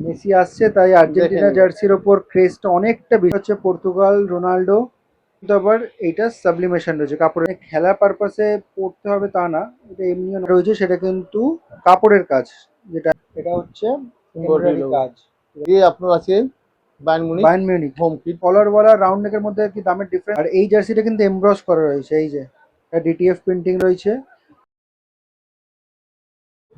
Messi আসছে তাই Argentina জার্সির ওপর ক্রেজটা অনেকটা বেশি হচ্ছে। পর্তুগাল রোনাল্ডো কিন্তু আবার এইটা সাবলিমেশন রয়েছে কাপড়ের, খেলা পারপাসে পড়তে হবে তা না, এটা এমনি রয়েছে, সেটা কিন্তু কাপড়ের কাজ, যেটা এটা হচ্ছে এমব্রয়ডারি কাজ। ये আপনার আছে Bayern Munich Bayern Munich home kit. কলারওয়ালা রাউন্ড নেকের মধ্যে কি দামের ডিফারেন্স। আর এই জার্সিটা কিন্তু এমব্রস করা রয়েছে, এই যে ডিটিএফ প্রিন্টিং রয়েছে।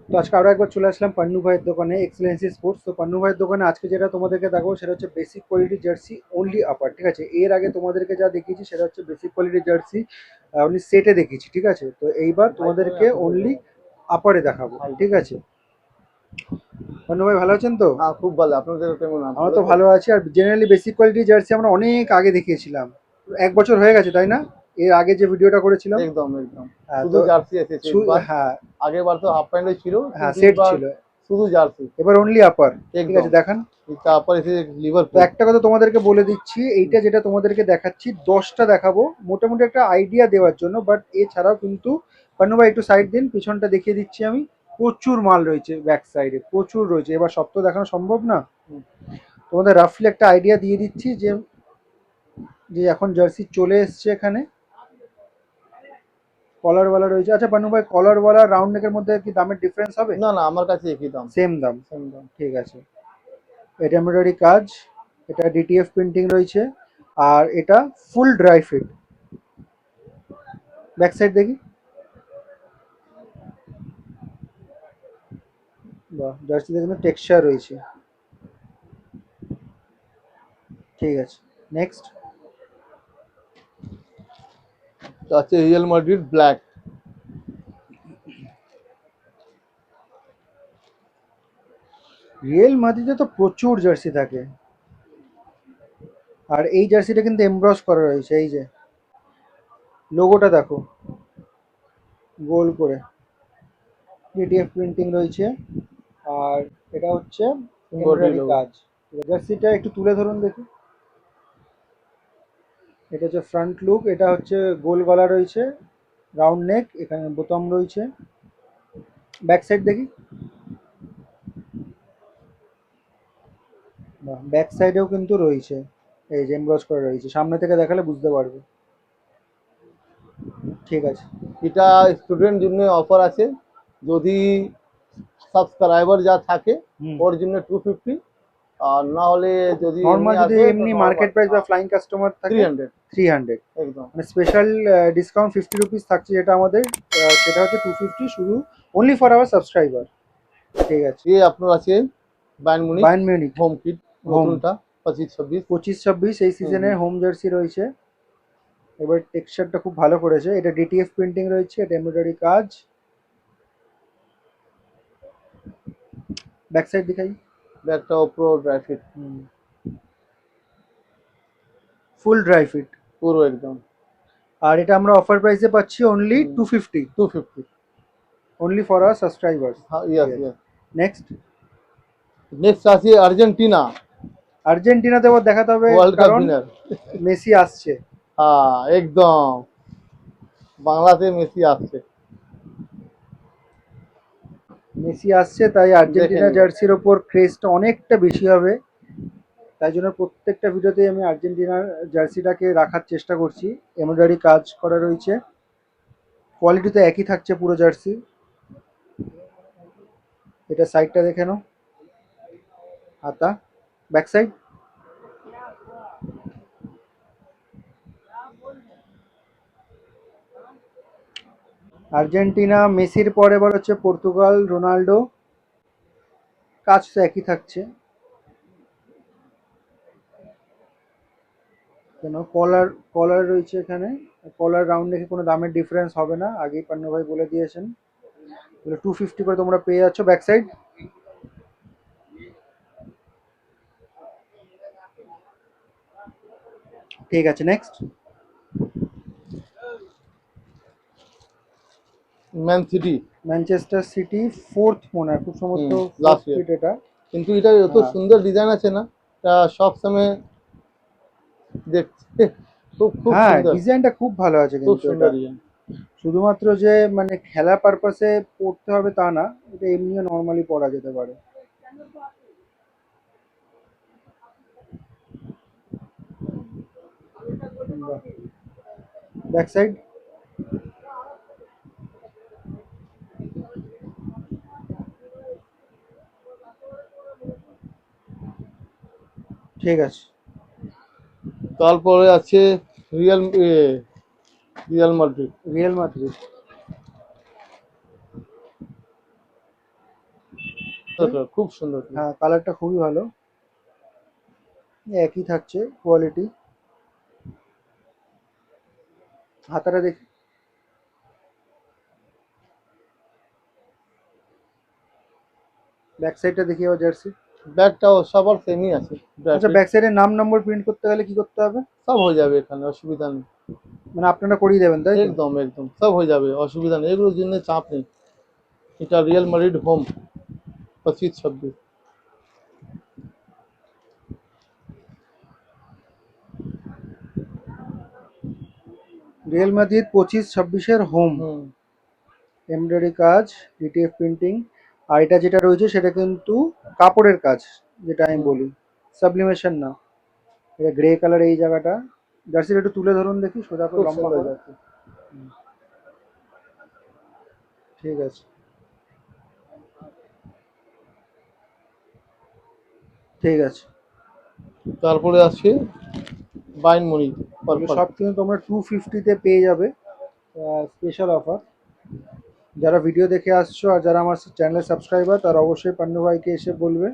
তো আজকে আরো একবার চলে আসলাম পান্নু ভাইয়ের দোকানে, এক্সেলেন্সি স্পোর্টস। তো পান্নু ভাইয়ের দোকানে আজকে যেটা তোমাদেরকে দেখাবো সেটা হচ্ছে বেসিক কোয়ালিটি জার্সি অনলি আপার, ঠিক আছে। এর আগে তোমাদেরকে যা দেখিয়েছি সেটা হচ্ছে বেসিক কোয়ালিটি জার্সি অনলি সেটে দেখিয়েছি, ঠিক আছে। তো এইবার তোমাদেরকে অনলি আপারে দেখাবো, ঠিক আছে। পান্নু ভাই ভালো আছেন তো? হ্যাঁ খুব ভালো, আপনাদের কেমন আছে? আমরা তো ভালো আছি। Are generally basic quality jersey আমরা অনেক আগে দেখিয়েছিলাম, 1 বছর হয়ে গেছে তাই না, এর আগে যে ভিডিওটা করেছিলাম। একদম একদম হ্যাঁ শুধু তো জার্সি এসেছে এবার। হ্যাঁ আগের বার তো হাফ প্যান্টই ছিল, হ্যাঁ কিন্তু সেট এবার ছিল, শুধু জার্সি। এবার অনলি আপার, ঠিক একদম আছে দেখান। তারপর এসেছে তো লিভারপুল। একটা কথা তোমাদেরকে বলে দিচ্ছি, এইটা যেটা তোমাদেরকে দেখাচ্ছি 10টা দেখাবো মোটামুটি একটা আইডিয়া দেওয়ার জন্য, বাট এছাড়াও কিন্তু পান্নু ভাই একটু সাইড দিন, পিছনটা দেখিয়ে দিচ্ছি আমি। প্রচুর মাল রয়েছে ব্যাক সাইডে, প্রচুর রয়েছে, এবার সব তো দেখানো সম্ভব না। তোমাদের রাফলি একটা আইডিয়া দিয়ে দিচ্ছি যে যে এখন জার্সি চলে এসছে এখানে, কলারওয়ালা রয়েছে। আচ্ছা পান্নু ভাই, কলারওয়ালা রাউন্ড নেকের মধ্যে কি দামের ডিফারেন্স হবে? না না, আমার কাছে একই দাম। সেম দাম, সেম দাম। ঠিক আছে। এটা এমব্রয়ডারি কাজ, এটা ডিটিএফ প্রিন্টিং রয়েছে, আর এটা ফুল ড্রাই ফিট। ব্যাক সাইড দেখি, বাহ, জার্সিতে কিন্তু টেক্সচার রয়েছে, ঠিক আছে। নেক্সট তো আছে রিয়াল মাদ্রিদ ব্ল্যাক। রিয়েল মাদ্রিদে তো প্রচুর জার্সি থাকে, আর এই জার্সিটা কিন্তু এমব্রস করা রয়েছে, এই যে লোগোটা দেখো গোল করে, ডিটিএফ প্রিন্টিং রয়েছে, আর এটা হচ্ছে এমব্রয়ডারি কাজ। জার্সিটা একটু তুলে ধরুন দেখি। এটা হচ্ছে ফ্রন্ট লুক, এটা হচ্ছে গোল গলা রয়েছে, রাউন্ড নেক, এখানে বোতাম রয়েছে। ব্যাক সাইড দেখি, ব্যাক সাইডেও কিন্তু রয়েছে, এই যে এমব্রস করা রয়েছে, সামনে থেকে দেখালে বুঝতে পারবে, ঠিক আছে। এটা স্টুডেন্ট জন্য অফার আছে, যদি সাবস্ক্রাইবার যা থাকে হুম, ওর জন্য 250, আর না হলে যদি নর্মাল এমনি যদি আসে তো এমনি নর্মাল মার্কেট প্রাইস বা ফ্লাইং কাস্টমার থাকে 300 300, একদম। মানে স্পেশাল ডিসকাউন্ট 50 রুপিস থাকছে যেটা আমাদের, সেটা হচ্ছে 250 শুধু, অনলি ফর আওয়ার সাবস্ক্রাইবার, ঠিক আছে। ये আপনার আছে Bayern Munich Bayern Munich home kit home নতুনটা 25-26। 25-26 এই সিজনের হোম জার্সি রয়েছে। এবার টেক্সচারটা খুব ভালো করেছে, এটা ডিটিএফ প্রিন্টিং রয়েছে, এটা এমব্রয়ডারি কাজ। ব্যাক সাইড দেখাই, ব্যাগটা প্রো ড্রাই ফিট, ফুল ড্রাই ফিট। পুরো একদম আর এটা আমরা অফার প্রাইসে পাচ্ছি only 250, 250। Only for our subscribers. হ্যাঁ ইয়েস ইয়েস। নেক্সট নেক্সট আছে আর্জেন্টিনা আর্জেন্টিনাতে আবার দেখাতে হবে, ওয়ার্ল্ড কাপ কারণ উইনার। মেসি আসছে। হ্যাঁ একদম, বাংলাতে মেসি আসছে। মেসি আসছে তাই আর্জেন্টিনা দেখেন জার্সির ওপর ক্রেজটা অনেকটা বেশি হবে, তাই জন্য প্রত্যেকটা ভিডিওতে আমি আর্জেন্টিনার জার্সিটাকে রাখার চেষ্টা করছি। এমব্রয়ডারি কাজ করা রয়েছে, কোয়ালিটি তো একই থাকছে পুরো জার্সি। এটা সাইডটা দেখে নাও, হাতা, ব্যাক সাইড। আর্জেন্টিনা মেসির পরে এবার হচ্ছে পর্তুগাল রোনাল্ডো, কাজ তো একই থাকছে। কেন কলার, কলার রয়েছে এখানে, কলার রাউন্ড দেখে কোনো দামের ডিফারেন্স হবে না, আগেই পান্নু ভাই বলে দিয়েছেন। 250 করে তোমরা পেয়ে যাচ্ছ। ব্যাক সাইড, ঠিক আছে। Next man city Manchester city fourth মনে হয়, খুব সম্ভবত লাস্ট ফোর্থ ইয়ার। ফিট এটা। কিন্তু এটা এত হ্যাঁ সুন্দর ডিজাইন আছে না, এটা সব সময় দেখতে খুব খুব হ্যাঁ, সুন্দর, ডিজাইনটা খুব ভালো আছে খুব কিন্তু সুন্দর এটা, ডিজাইন। শুধুমাত্র যে মানে খেলা পারপাসে পড়তে হবে তা না, এটা এমনিও নর্মালি পরা যেতে পারে। Back side. ঠিক আছে। তারপরে আছে real Real Madrid. Real Madrid. খুব সুন্দর। হ্যাঁ, কালারটা খুবই ভালো, একই থাকছে কোয়ালিটি। হাতাটা দেখি। ব্যাক সাইডটা দেখি আবার জার্সি। ব্যাগটাও সবার সেমই আছে। আচ্ছা, ব্যাক সাইডে নাম নম্বর প্রিন্ট করতে গেলে কি করতে হবে? সব হয়ে যাবে এখানে, অসুবিধা নেই। মানে আপনারা করিয়ে দেবেন তাই তো? একদম একদম সব হয়ে যাবে, অসুবিধা নেই, এগুলোর জন্য চাপ নেই। এটা Real Madrid home 25-26। Real Madrid 25-26-এর হোম। এমব্রয়ডারি কাজ, ডিটিএফ প্রিন্টিং। আর এটা যেটা রয়েছে সেটা কিন্তু কাপড়ের কাজ, যেটা আমি বলি, সাবলিমেশন না। এটা গ্রে কালার এই জায়গাটা। জার্সিটা একটু তুলে ধরুন দেখি, সোজা করে খুব লম্বা সুন্দর করে। যাচ্ছে। ঠিক আছে, ঠিক আছে। তারপরে আছে বাইন মনি। এগুলো সব কিন্তু তোমরা 250-তে পেয়ে যাবে, স্পেশাল অফার। যারা ভিডিও দেখে আসছো আর যারা আমার চ্যানেলের সাবস্ক্রাইবার, তারা অবশ্যই পান্নু ভাইকে এসে বলবে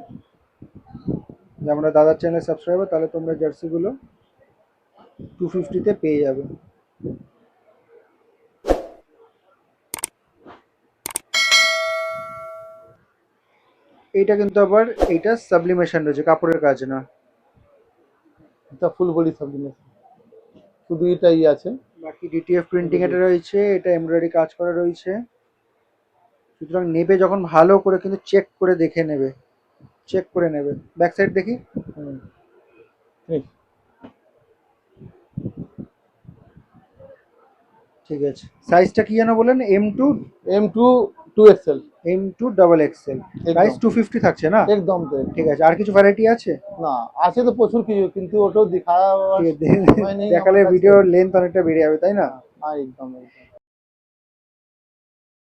যে আমরা দাদার চ্যানেল সাবস্ক্রাইবার, তাহলে তোমরা জার্সিগুলো 250-তে পেয়ে যাবে। এইটা কিন্তু আবার এইটা সাবলিমেশন রয়েছে, কাপড়ের কাজ না। এটা ফুল বডি সাবলিমেশন, শুধু এটাই আছে। বাকি ডিটিএফ প্রিন্টিং এটা রয়েছে, এটা এমব্রয়ডারি কাজ করা রয়েছে। সুতরাং নেবে যখন ভালো করে কিন্তু চেক করে দেখে নেবে, চেক করে নেবে। ব্যাক সাইড দেখি। ঠিক আছে। সাইজটা কি যেন বলেন? M2 2XL। M2 double XL. Price 250 থাকছে না? একদম তো। ঠিক আছে। আর কিছু ভ্যারাইটি আছে? না, আছে তো প্রচুর কিছু, কিন্তু ওটাও দেখালে ভিডিও লেন্থ অনেকটা বেড়ে যাবে, তাই না? একদম।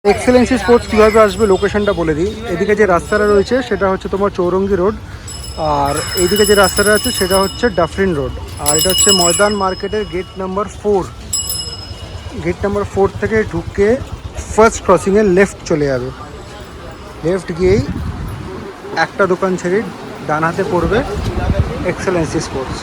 এক্সেলেন্সি স্পোর্টস কীভাবে আসবে লোকেশনটা বলে দিই। এদিকে যে রাস্তাটা রয়েছে সেটা হচ্ছে তোমার চৌরঙ্গি রোড, আর এইদিকে যে রাস্তাটা আছে সেটা হচ্ছে ডাফরিন রোড। আর এটা হচ্ছে ময়দান মার্কেটের গেট নাম্বার 4। গেট নাম্বার 4 থেকে ঢুকে ফার্স্ট ক্রসিংয়ে লেফট চলে যাবে। লেফট গিয়েই একটা দোকান ছেড়ে ডান হাতে পড়বে এক্সেলেন্সি স্পোর্টস।